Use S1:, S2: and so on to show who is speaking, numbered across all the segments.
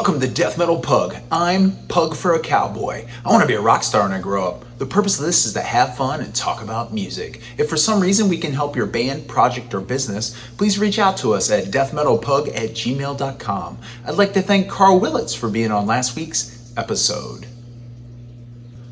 S1: Welcome to Death Metal Pug. I'm Pug for a Cowboy. I want to be a rock star when I grow up. The purpose of this is to have fun and talk about music. If for some reason we can help your band, project, or business, please reach out to us at deathmetalpug@gmail.com. I'd like to thank Carl Willits for being on last week's episode.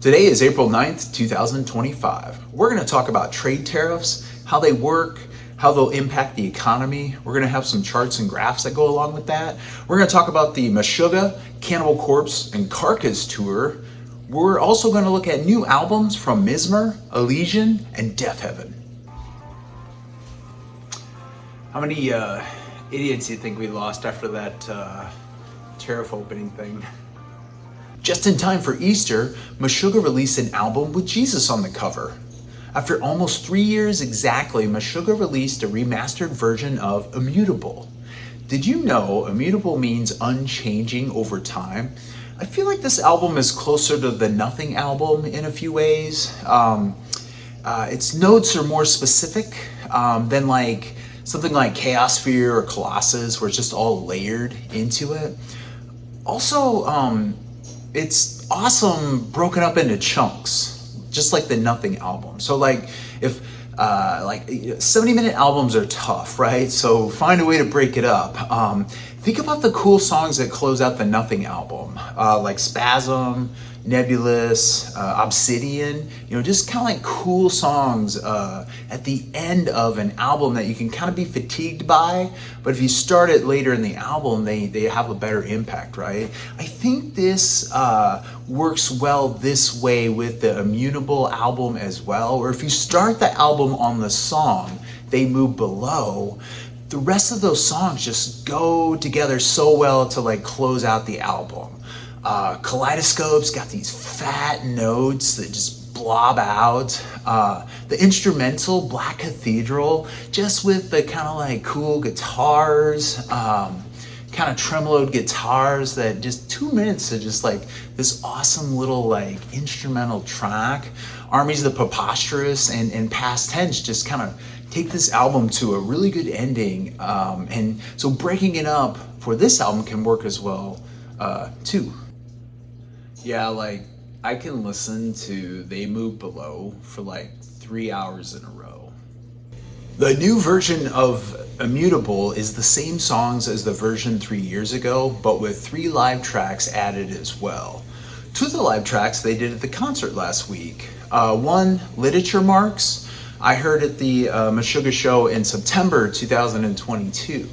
S1: Today is April 9th, 2025. We're going to talk about trade tariffs, how they work, how they'll impact the economy. We're going to have some charts and graphs that go along with that. We're going to talk about the Meshuggah, Cannibal Corpse, and Carcass tour. We're also going to look at new albums from Mizmor, Allegaeon, and Deafheaven. How many idiots do you think we lost after that tariff opening thing? Just in time for Easter, Meshuggah released an album with Jesus on the cover. After almost 3 years exactly, Meshuggah released a remastered version of Immutable. Did you know Immutable means unchanging over time? I feel like this album is closer to the Nothing album in a few ways. Its notes are more specific than like something like Chaosphere or Colossus, where it's just all layered into it. Also, it's awesome broken up into chunks, just like the Nothing album. So like if 70-minute albums are tough, right? So find a way to break it up. Think about the cool songs that close out the Nothing album, like Spasm, Nebulous, Obsidian, just kind of like cool songs at the end of an album that you can kind of be fatigued by, but if you start it later in the album, they have a better impact, right? I think this works well this way with the Immutable album as well, where if you start the album on the song, They Move Below, the rest of those songs just go together so well to like close out the album. Kaleidoscope's got these fat notes that just blob out. The instrumental, Black Cathedral, just with the kind of like cool guitars, kind of tremoloed guitars that just 2 minutes of just like this awesome little like instrumental track. Armies of the Preposterous and Past Tense just kind of take this album to a really good ending. And so breaking it up for this album can work as well too. Yeah, like I can listen to They Move Below for like 3 hours in a row. The new version of Immutable is the same songs as the version 3 years ago, but with 3 live tracks added as well. 2 of the live tracks they did at the concert last week. One, Literature Marks, I heard at the Meshuggah show in September 2022.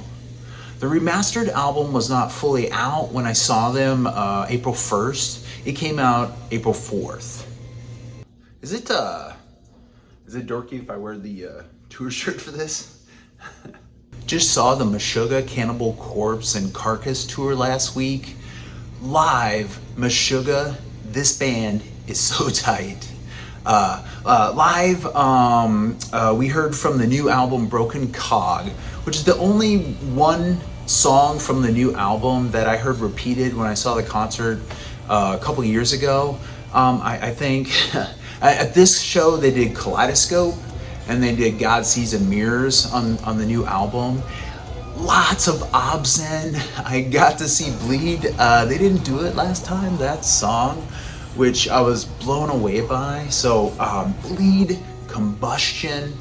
S1: The remastered album was not fully out when I saw them April 1st. It came out April 4th. Is it dorky if I wear the tour shirt for this? Just saw the Meshuggah, Cannibal Corpse, and Carcass tour last week. Live, Meshuggah, this band is so tight. Live, we heard from the new album Broken Cog, which is the only one song from the new album that I heard repeated when I saw the concert a couple years ago. I think at this show they did Kaleidoscope and they did God Sees in Mirrors on the new album. Lots of Obscene. I got to see Bleed. They didn't do it last time, that song, which I was blown away by. So Bleed, Combustion,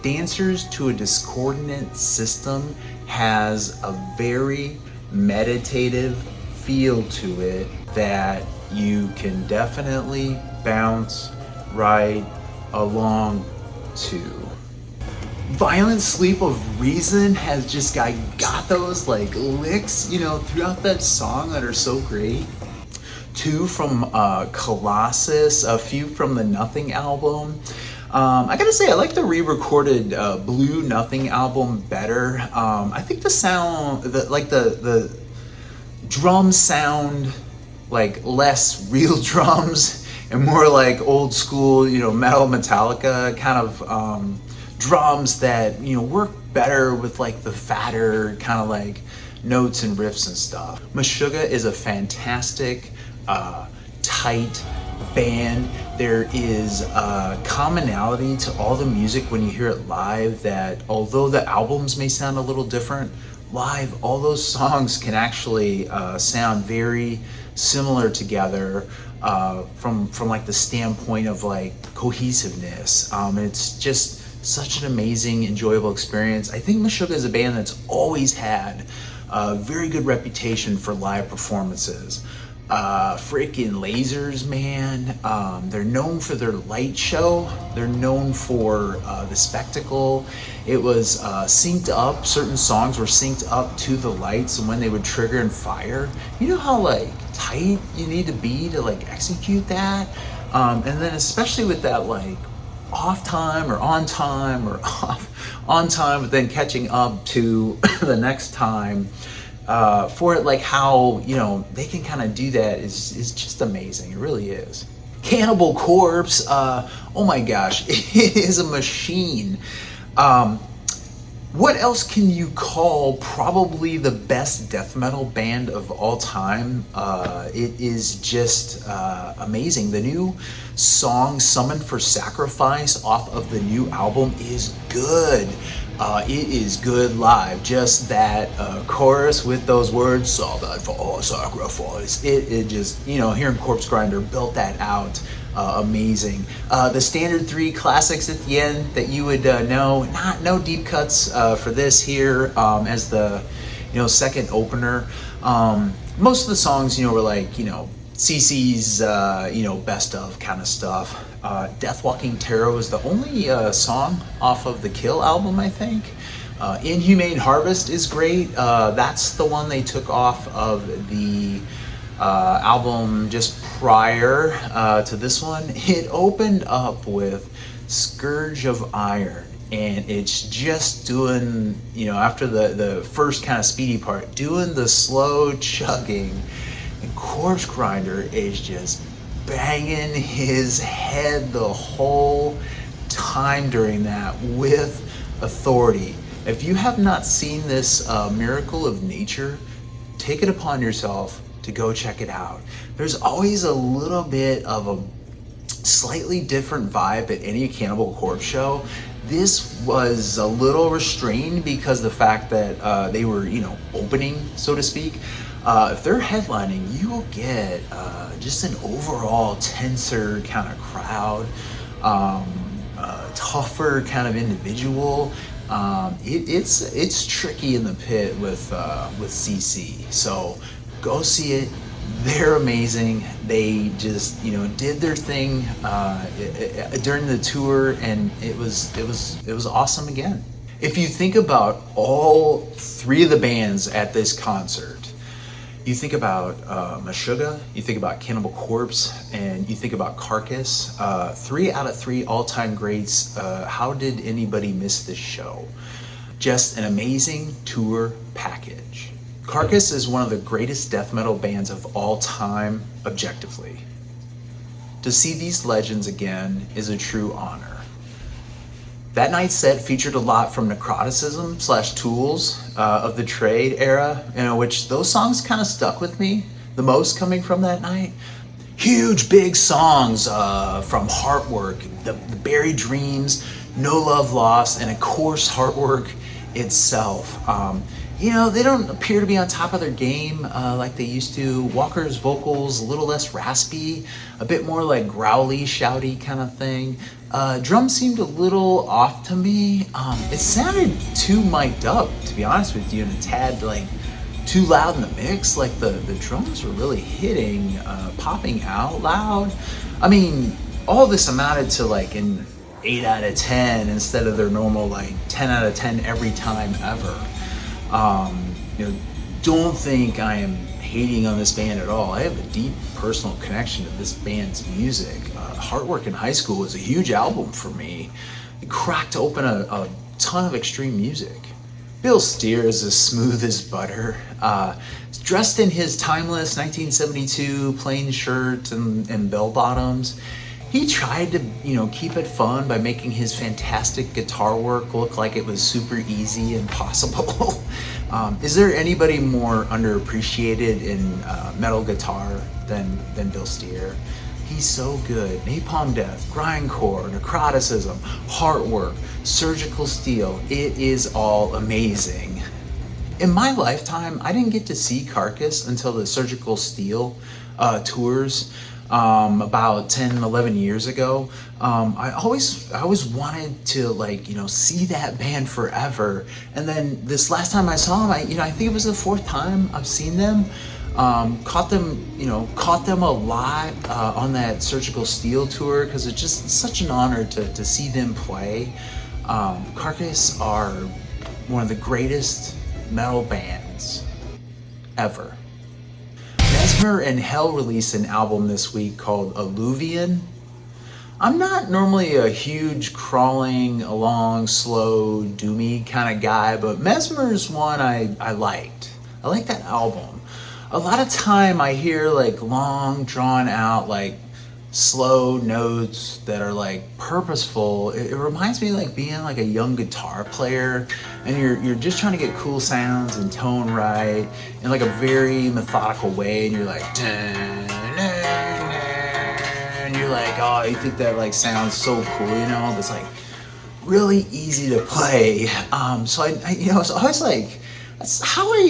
S1: Dancers to a Discordant System has a very meditative feel to it that you can definitely bounce right along to. Violent Sleep of Reason has just got those like licks, throughout that song that are so great. 2 from Colossus, a few from the Nothing album. I gotta say, I like the re-recorded Blue Nothing album better. I think the sound, the drums sound like less real drums and more like old school, metal Metallica kind of drums that, work better with like the fatter kind of like notes and riffs and stuff. Meshuggah is a fantastic, tight band. There is a commonality to all the music when you hear it live that although the albums may sound a little different, live, all those songs can actually sound very similar together from like the standpoint of like cohesiveness. It's just such an amazing, enjoyable experience. I think Meshuggah is a band that's always had a very good reputation for live performances. Freaking lasers, man. They're known for their light show. They're known for the spectacle. It was synced up. Certain songs were synced up to the lights, and when they would trigger and fire, you know how like tight you need to be to like execute that. And then especially with that like off time or on time or off on time, but then catching up to the next time. For it, like how, you know, they can kind of do that is just amazing. It really is. Cannibal Corpse, oh my gosh, it is a machine. What else can you call probably the best death metal band of all time? It is just amazing. The new song, Summoned for Sacrifice, off of the new album is good. It is good live. Just that chorus with those words, "Saw that for sacrifice." It just, you know, hearing Corpse Grinder built that out. Amazing. The standard 3 classics at the end that you would know. No deep cuts for this here as the, you know, second opener. Most of the songs, you know, were like, you know, CC's, you know, best of kind of stuff. Death Walking Terror was the only song off of the Kill album, I think. Inhumane Harvest is great. That's the one they took off of the album just prior to this one. It opened up with Scourge of Iron, and it's just doing, you know, after the first kind of speedy part, doing the slow chugging, and Corpse Grinder is just banging his head the whole time during that with authority. If you have not seen this miracle of nature, take it upon yourself to go check it out. There's always a little bit of a slightly different vibe at any Cannibal Corpse show. This was a little restrained because the fact that they were, you know, opening, so to speak. If they're headlining, you will get just an overall tenser kind of crowd, tougher kind of individual. It's tricky in the pit with CC. So go see it. They're amazing. They just, you know, did their thing during the tour, and it was awesome again. If you think about all 3 of the bands at this concert, you think about Meshuggah, you think about Cannibal Corpse, and you think about Carcass. 3 out of 3 all-time greats. How did anybody miss this show? Just an amazing tour package. Carcass is one of the greatest death metal bands of all time, objectively. To see these legends again is a true honor. That night's set featured a lot from Necroticism / Tools of the Trade era, you know, which those songs kind of stuck with me the most coming from that night. Huge, big songs from Heartwork, the Buried Dreams, No Love Lost, and of course Heartwork itself. You know, they don't appear to be on top of their game like they used to. Walker's vocals, a little less raspy, a bit more like growly, shouty kind of thing. Drums seemed a little off to me. It sounded too mic'd up, to be honest with you, and a tad like too loud in the mix. Like the drums were really hitting, popping out loud. I mean, all this amounted to like an 8 out of 10 instead of their normal like 10 out of 10 every time ever. You know, don't think I am hating on this band at all. I have a deep personal connection to this band's music. Heartwork in high school was a huge album for me. It cracked open a ton of extreme music. Bill Steer is as smooth as butter. Dressed in his timeless 1972 plain shirt and bell bottoms, he tried to, you know, keep it fun by making his fantastic guitar work look like it was super easy and possible. Is there anybody more underappreciated in metal guitar than Bill Steer? He's so good. Napalm Death, Grindcore, Necroticism, Heartwork, Surgical Steel. It is all amazing. In my lifetime, I didn't get to see Carcass until the Surgical Steel tours about 10, 11 years ago. I always wanted to, like, you know, see that band forever. And then this last time I saw them, I think it was the fourth time I've seen them. Caught them a lot on that Surgical Steel tour, because it's just such an honor to see them play. Carcass are one of the greatest metal bands ever. Mesmer and Hell released an album this week called Allegaeon. I'm not normally a huge crawling along, slow, doomy kind of guy, but Mesmer's one I liked. I like that album. A lot of time I hear like long, drawn out, like slow notes that are like purposeful. It reminds me of like being like a young guitar player, and you're just trying to get cool sounds and tone right in like a very methodical way, and you're like, and you're like, oh, you think that like sounds so cool, you know? But it's like really easy to play. So I you know, it's always like, that's how I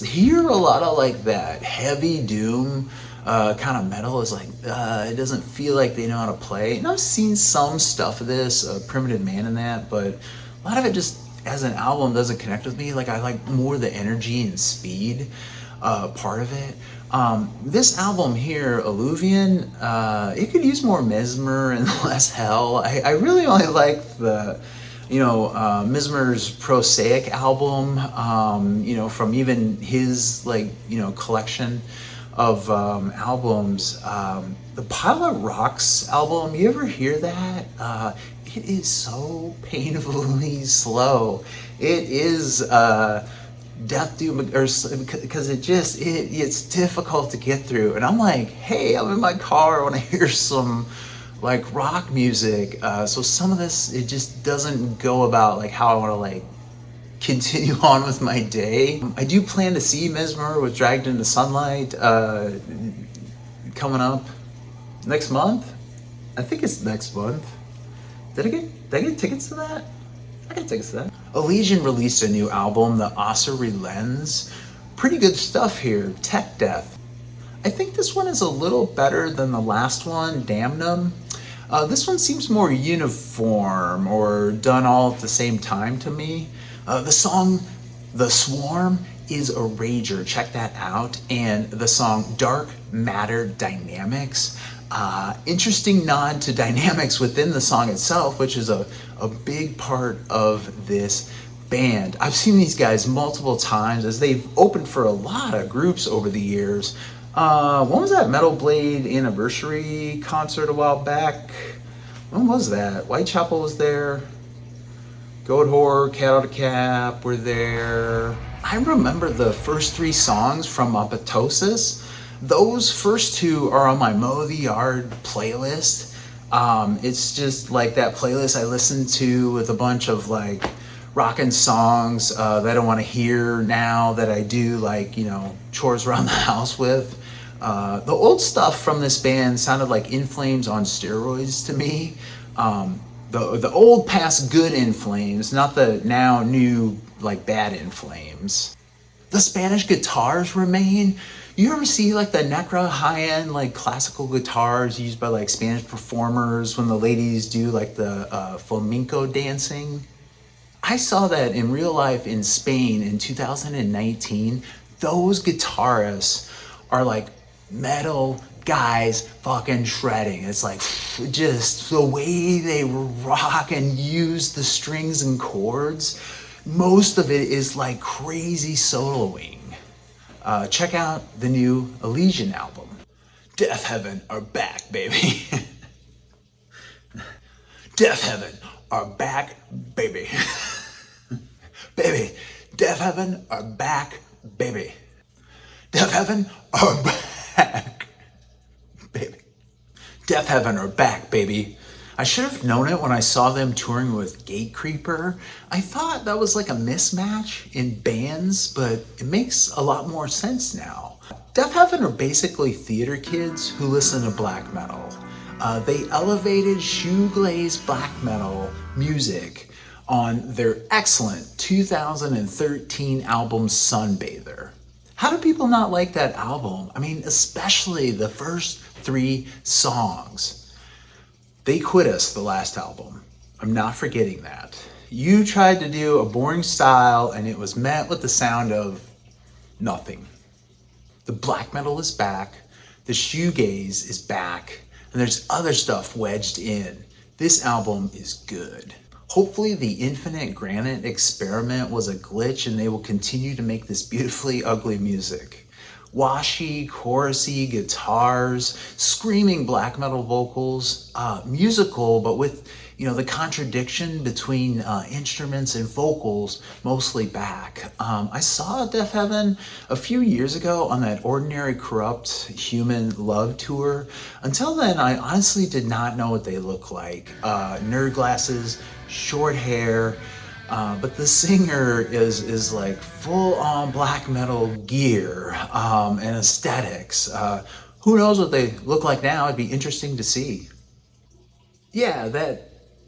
S1: hear a lot of like that heavy doom kind of metal, is like, it doesn't feel like they know how to play. And I've seen some stuff of this, Primitive Man and that, but a lot of it just as an album doesn't connect with me. Like, I like more the energy and speed part of it. This album here, Allegaeon, it could use more Mesmer and less Hell. I really only like the, you know, Mizmor's Prosaic album, you know, from even his, like, you know, collection of albums. The Pile of Rocks album, you ever hear that? It is so painfully slow. It is death doom, or because it's difficult to get through. And I'm like, hey, I'm in my car, I want to hear some like rock music. So some of this, it just doesn't go about like how I want to like continue on with my day. I do plan to see Mesmer with Dragged into Sunlight coming up next month. I think it's next month. Did I get tickets to that? I got tickets to that. Allegaeon released a new album, The Ossuary Lens. Pretty good stuff here. Tech death. I think this one is a little better than the last one, Damnum. This one seems more uniform, or done all at the same time to me. The song The Swarm is a rager, check that out. And the song Dark Matter Dynamics, interesting nod to dynamics within the song itself, which is a big part of this band. I've seen these guys multiple times as they've opened for a lot of groups over the years. When was that Metal Blade anniversary concert a while back? When was that? Whitechapel was there. Goat Horror, Cat Out of Cap were there. I remember the first three songs from Apoptosis. Those first two are on my Mow the Yard playlist. It's just like that playlist I listen to with a bunch of like rockin' songs that I don't want to hear now, that I do like, you know, chores around the house with. The old stuff from this band sounded like In Flames on steroids to me. The old past good In Flames, not the now new like bad In Flames. The Spanish guitars remain. You ever see like the Necra high-end like classical guitars used by like Spanish performers when the ladies do like the flamenco dancing? I saw that in real life in Spain in 2019. Those guitarists are like metal guys fucking shredding. It's like just the way they rock and use the strings and chords. Most of it is like crazy soloing. Check out the new Allegaeon album. Deafheaven are back, baby. Deafheaven are back, baby. Baby, Deafheaven are back, baby. Deafheaven are back, baby. Deafheaven are back, baby. I should have known it when I saw them touring with Gatecreeper. I thought that was like a mismatch in bands, but it makes a lot more sense now. Deafheaven are basically theater kids who listen to black metal. They elevated shoegaze black metal music on their excellent 2013 album Sunbather. How do people not like that album? I mean, especially the first 3 songs. They quit us the last album. I'm not forgetting that. You tried to do a boring style and it was met with the sound of nothing. The black metal is back, the shoegaze is back, and there's other stuff wedged in. This album is good. Hopefully the Infinite Granite experiment was a glitch and they will continue to make this beautifully ugly music. Washy, chorusy guitars, screaming black metal vocals, musical but with the contradiction between instruments and vocals mostly back. I saw Deafheaven a few years ago on that Ordinary Corrupt Human Love tour. Until then, I honestly did not know what they look like. Nerd glasses, short hair, but the singer is like full on black metal gear and aesthetics. Who knows what they look like now? It'd be interesting to see. Yeah,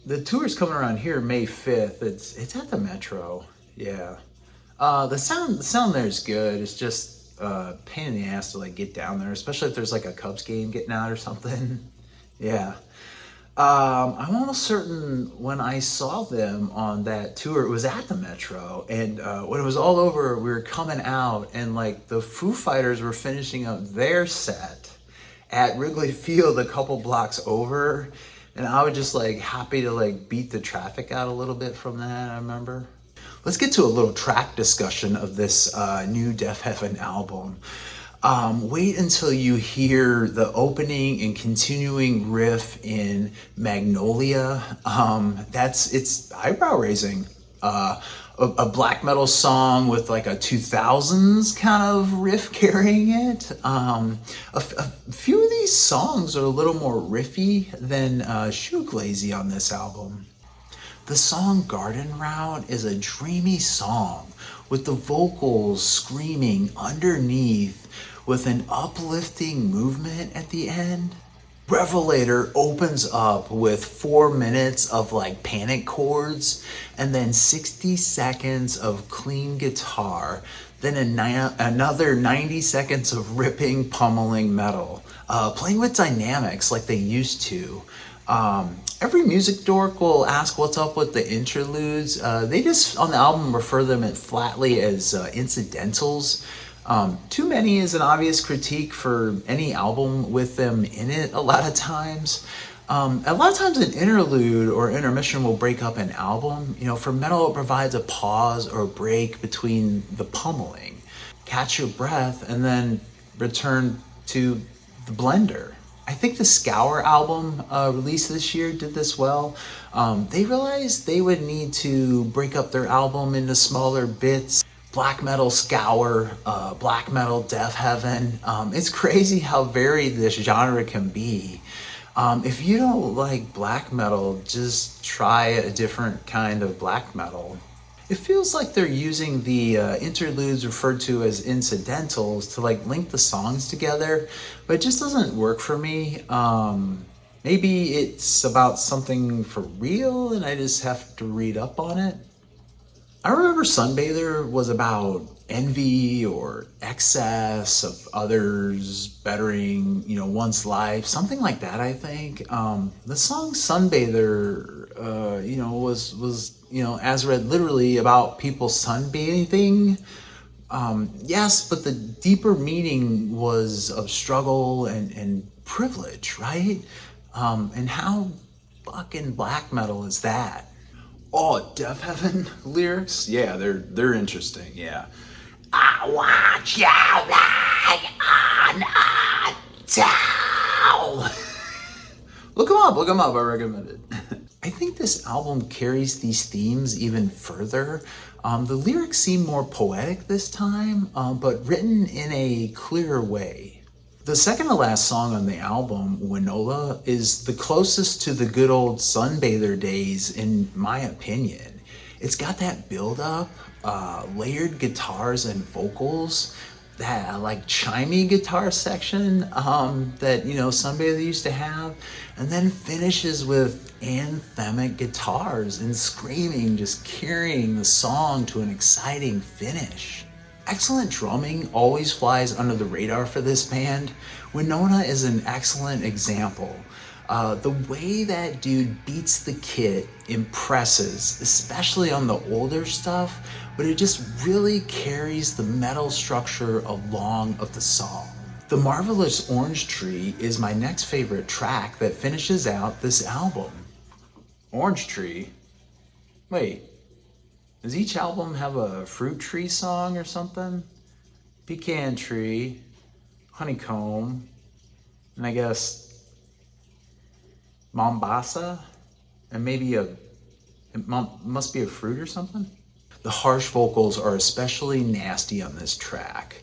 S1: the tour's coming around here May 5th. It's at the Metro. Yeah. The sound there is good. It's just pain in the ass to like get down there, especially if there's like a Cubs game getting out or something. Yeah. I'm almost certain when I saw them on that tour, it was at the Metro, and when it was all over, we were coming out, and like the Foo Fighters were finishing up their set at Wrigley Field a couple blocks over. And I was just like happy to like beat the traffic out a little bit from that, I remember. Let's get to a little track discussion of this new Deafheaven album. Wait until you hear the opening and continuing riff in Magnolia. It's eyebrow raising. A black metal song with like a 2000s kind of riff carrying it. A few of these songs are a little more riffy than shoeglazy on this album. The song Garden Route is a dreamy song with the vocals screaming underneath with an uplifting movement at the end. Revelator opens up with 4 minutes of like panic chords and then 60 seconds of clean guitar, then another 90 seconds of ripping, pummeling metal, playing with dynamics like they used to. Every music dork will ask what's up with the interludes. They just on the album refer them flatly as incidentals. Too many is an obvious critique for any album with them in it a lot of times. A lot of times an interlude or intermission will break up an album. For metal it provides a pause or a break between the pummeling. Catch your breath and then return to the blender. I think the Scour album released this year did this well. They realized they would need to break up their album into smaller bits. Black metal Scour, black metal Deafheaven. It's crazy how varied this genre can be. If you don't like black metal, just try a different kind of black metal. It feels like they're using the interludes referred to as incidentals to like link the songs together, but it just doesn't work for me. Maybe it's about something for real and I just have to read up on it. I remember Sunbather was about envy or excess of others bettering, one's life, something like that, I think. The song Sunbather, was as read literally about people sunbathing. Yes, but the deeper meaning was of struggle and privilege, right? And how fucking black metal is that? Oh, Deafheaven lyrics? Yeah, they're interesting, yeah. I want you like on a towel. Look 'em up, I recommend it. I think this album carries these themes even further. The lyrics seem more poetic this time, but written in a clearer way. The second to last song on the album, Winola, is the closest to the good old Sunbather days in my opinion. It's got that build up, layered guitars and vocals, that like chimey guitar section that Sunbather used to have, and then finishes with anthemic guitars and screaming, just carrying the song to an exciting finish. Excellent drumming always flies under the radar for this band. Winona is an excellent example. The way that dude beats the kit impresses, especially on the older stuff, but it just really carries the metal structure along of the song. The Marvelous Orange Tree is my next favorite track that finishes out this album. Orange Tree? Wait, does each album have a fruit tree song or something? Pecan Tree, Honeycomb, and I guess Mombasa, and maybe it must be a fruit or something? The harsh vocals are especially nasty on this track.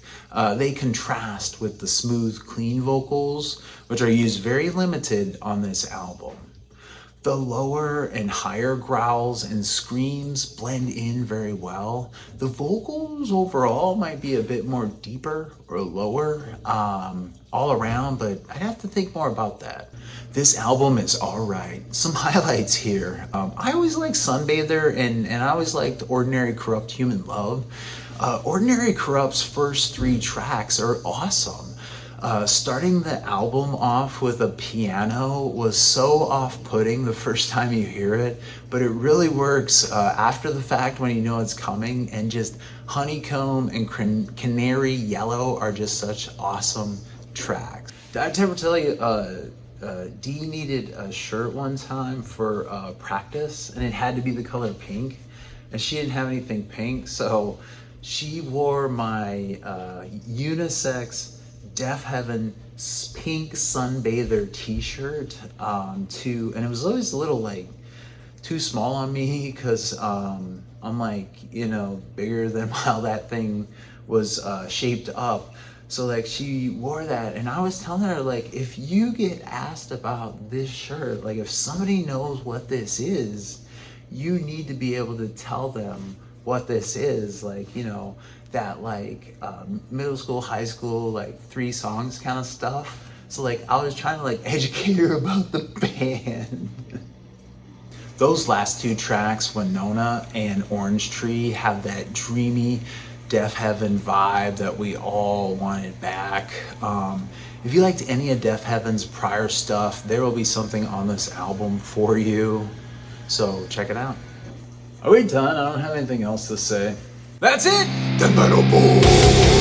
S1: They contrast with the smooth, clean vocals, which are used very limited on this album. The lower and higher growls and screams blend in very well. The vocals overall might be a bit more deeper or lower all around, but I'd have to think more about that. This album is all right. Some highlights here. I always liked Sunbather, and I always liked Ordinary Corrupt Human Love. Ordinary Corrupt's first 3 tracks are awesome. Starting the album off with a piano was so off-putting the first time you hear it, but it really works after the fact when you know it's coming, and just Honeycomb and Canary Yellow are just such awesome tracks. Did I ever tell you Dee needed a shirt one time for practice, and it had to be the color pink, and she didn't have anything pink, so she wore my unisex Deafheaven pink Sunbather t-shirt and it was always a little like too small on me because I'm like bigger than how that thing was shaped up. So like she wore that, and I was telling her, like, if you get asked about this shirt, like if somebody knows what this is, you need to be able to tell them what this is, like, that like middle school, high school, like 3 songs kind of stuff. So like I was trying to like educate her about the band. Those last 2 tracks, Winona and Orange Tree, have that dreamy Deafheaven vibe that we all wanted back. If you liked any of Deafheaven's prior stuff, there will be something on this album for you. So check it out. Are we done? I don't have anything else to say. That's it! The Metal Bowl!